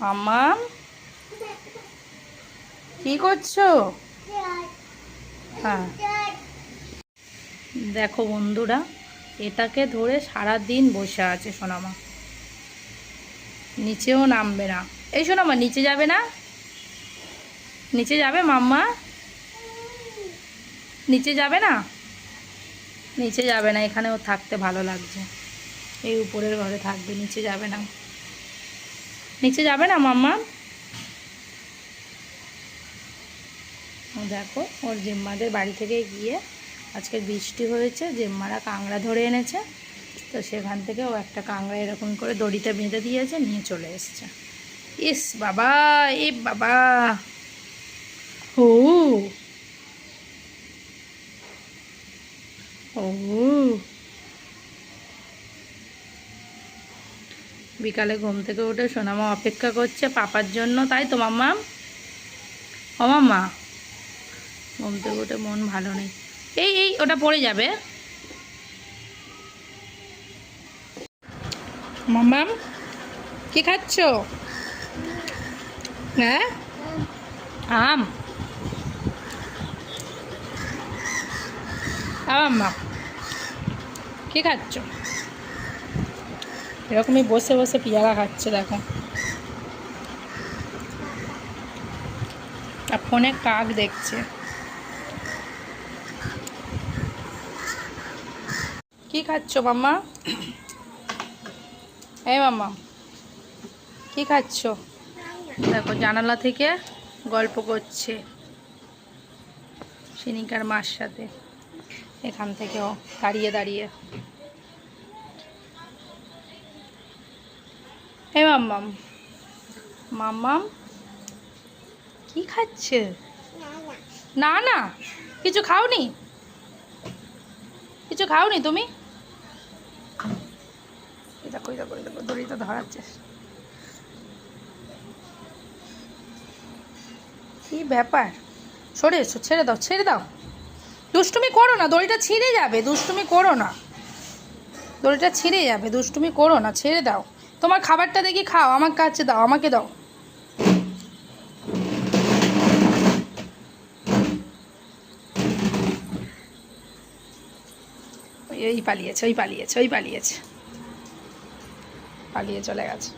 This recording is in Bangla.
মাম্মাম কি করছো? হ্যাঁ দেখো বন্ধুরা, এটাকে ধরে সারা দিন বসে আছে সোনামা, নিচেও নামবে না। এই সোনামা নিচে যাবে না? নিচে যাবে মাম্মা? নিচে যাবে না? নিচে যাবে না, এখানে ও থাকতে ভালো লাগছে, এই উপরের ঘরে থাকবে, নিচে যাবে না। নিচে যাবে না মাম্মা? দেখো ওর জেম্মাদের বাড়ি থেকে গিয়ে, আজকে বৃষ্টি হয়েছে, জেম্মারা কাঁকড়া ধরে এনেছে, তো সেখান থেকে ও একটা কাঁকড়া এরকম করে দড়িতে বেঁধে দিয়েছে, নিয়ে চলে এসছে। ইস বাবা, এ বাবা, ও ও বিকালে ঘুম থেকে উঠে সোনামা অপেক্ষা করছে পাপার জন্য, তাই তো মাম্মা? ও মাম্মা, ঘুম থেকে উঠে মন ভালো নেই। এই এই ওটা পড়ে যাবে। মাম্মাম কি খাচ্ছ? হ্যাঁ আম। মাম্মা কি খাচ্ছ? এরকমই বসে বসে পেয়ারা খাচ্ছে দেখো, আর ফোনে কাক দেখছে। কি খাচ্ছ মাম্মা? এই মাম্মা কি খাচ্ছ? দেখো জানালা থেকে গল্প করছে সিনিকার মার সাথে, এখান থেকেও দাঁড়িয়ে দাঁড়িয়ে। এই মাম্মাম, মাম্মাম কি খাচ্ছে? না না, কিছু খাওনি? কিছু খাওনি তুমি? দেখো দেখো দেখো, দড়িটা ধরাচ্ছে। কি ব্যাপার, সরে এসো, ছেড়ে দাও ছেড়ে দাও, দুষ্টুমি করো না, দড়িটা ছিঁড়ে যাবে, দুষ্টুমি করো না, দড়িটা ছিঁড়ে যাবে, দুষ্টুমি করো না, ছেড়ে দাও। তোমার খাবারটা দেখি খাও, আমার কাছে দাও, আমাকে দাও। ওই পালিয়েছে, ওই পালিয়েছে, ওই পালিয়েছে, পালিয়ে চলে গেছে।